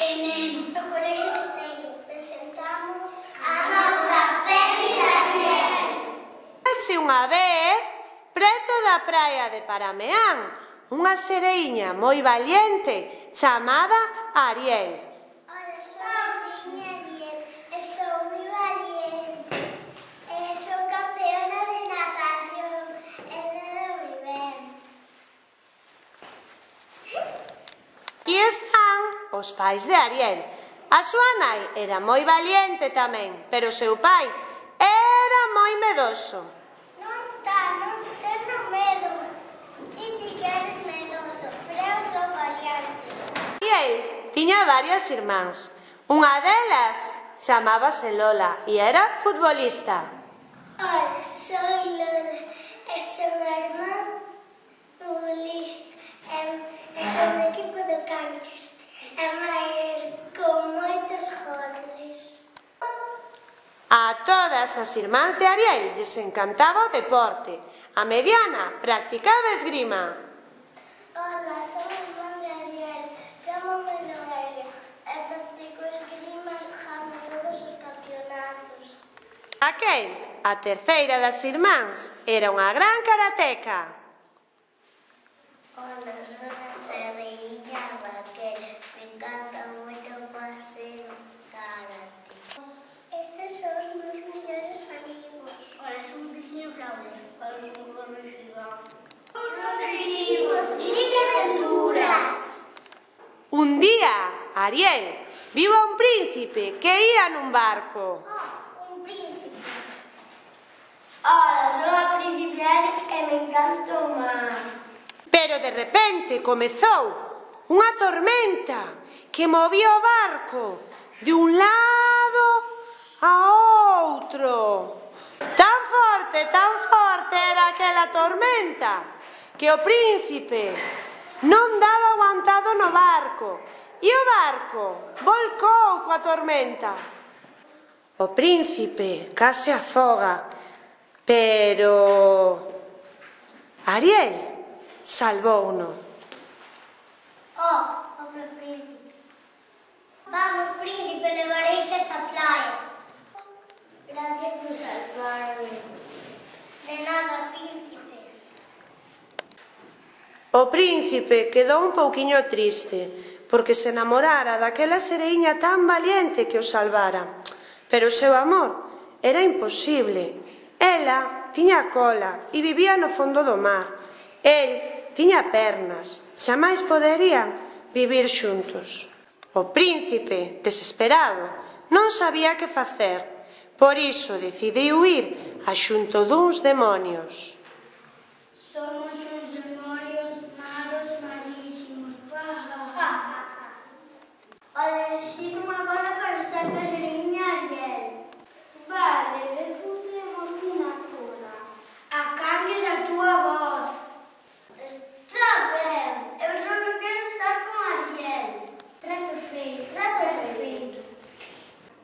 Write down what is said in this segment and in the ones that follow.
E neno, no colexio de Esteiro presentamos a nosa peli de Ariel. Hace unha vez, preto da praia de Parameán, unha sereiña moi valiente chamada Ariel. Ola, sou a sereiña Ariel e sou moi valiente. E sou campeona de natación e nado moi ben. Aquí están os pais de Ariel. A súa nai era moi valiente tamén, pero o seu pai era moi medoso. Non tenho medo. Ti si que eres medoso, pero eu sou valiente. Ariel tiña varias irmáns. Unha delas chamábase Lola e era futbolista. Ola, sou Lola e sou a irmá futbolista e sou do equipo do Manchester. É máis con moitos goles. A todas as irmáns de Ariel lles encantaba o deporte. A mediana practicaba esgrima. Ola, sou a irmá de Ariel, chámame Noelia e practico esgrima e gano todos os campeonatos. Aquel, a terceira das irmáns, era unha gran karateca. Ola, sou a sereiña Raquel, me encanta moito facer karate. Estes son os meus mellores amigos. Ola, son un veciño Fraude. Ola, son un gorrexo Iván. Son chile aventuras. Un día, Ariel viu a un príncipe que ía nun barco. Un príncipe. Ola, son a príncipe Eric e me encanta o mar. Pero de repente comezou unha tormenta que movía o barco de un lado a outro. Tan forte era aquela tormenta que o príncipe non daba aguantado no barco e o barco volcou coa tormenta. O príncipe case afoga, pero Ariel salvouno. Pobre príncipe. Vamos, príncipe, levareiche a esta playa. Gracias por salvarme. De nada, príncipe. O príncipe quedou un pouquiño triste, porque se namorara daquela sereiña tan valiente que o salvara. Pero o seu amor era imposible. Ela tiña cola e vivía no fondo do mar. El tiña pernas, xa máis poderían vivir xuntos. O príncipe, desesperado, non sabía que facer, por iso decidiu ir a xunto duns demonios. Somos uns demonios malos, malísimos. Ola, necesito unha bola para estar coa sereiña Ariel. Vale, recordemos unha cola. A cambio da túa voz. Está ben, eu só quero estar con Ariel. Trato feito.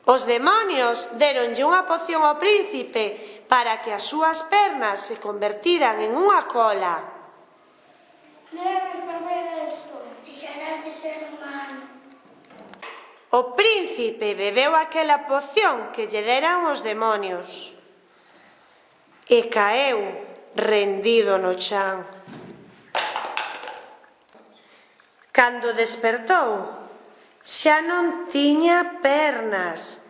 Os demonios déronlle unha poción ao príncipe para que as súas pernas se convertiran en unha cola. Debes facer isto. Deixarás de ser humano. O príncipe bebeu aquela poción que lle deran os demonios e caeu rendido no chan. Cando despertou, xa non tiña pernas,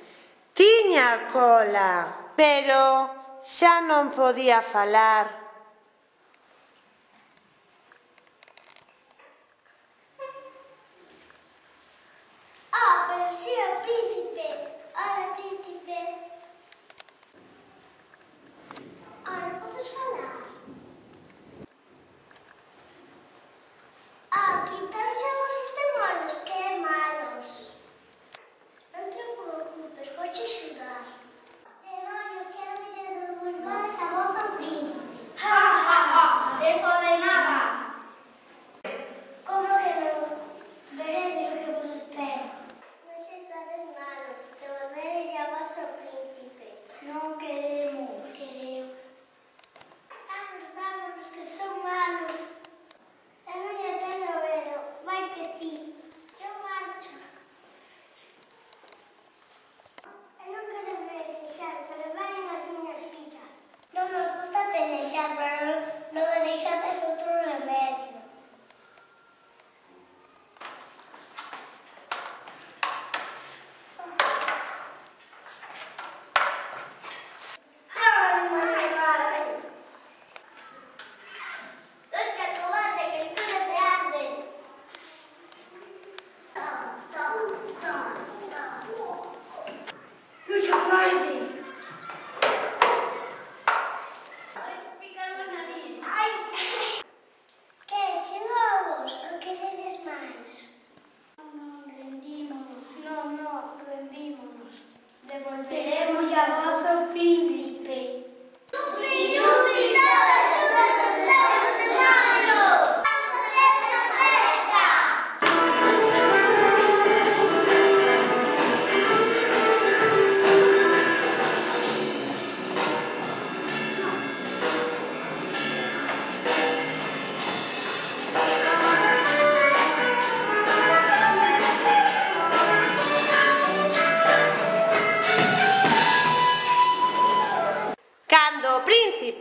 tiña cola, pero xa non podía falar. Pero si o príncipe. Hola, príncipe. Ahora podes falar. Quitamos os demonios, que é malos. Non te preocupes, vou te axudar. Demonios, quero que lle devolvades a voz ao príncipe. Eso de nada. Como que non? Veredes o que vos espero. Non se estades mal.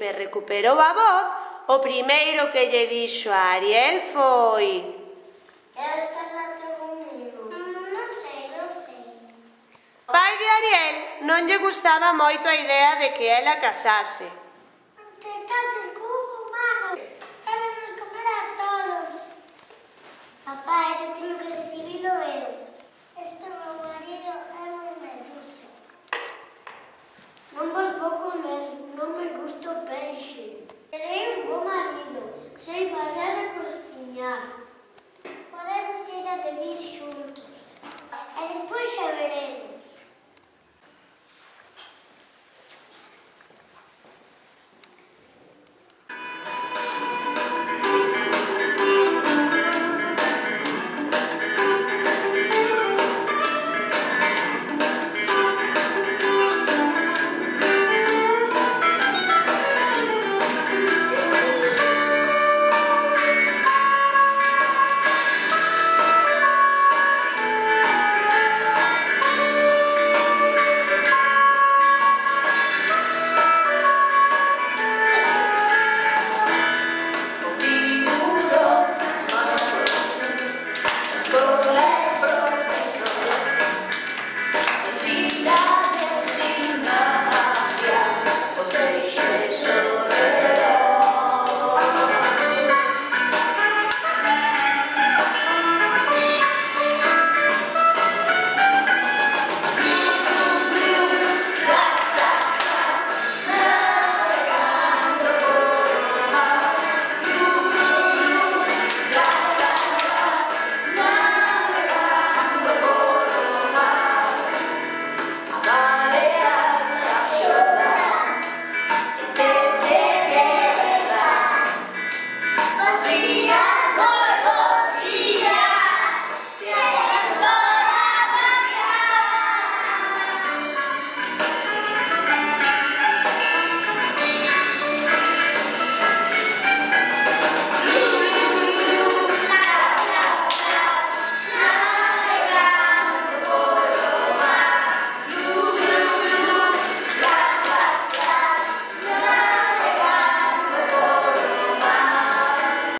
que recuperou a voz, o primeiro que lle dixo a Ariel foi: ¿Queres casarte comigo? Non sei. O pai de Ariel non lle gustaba moito a idea de que ela casase,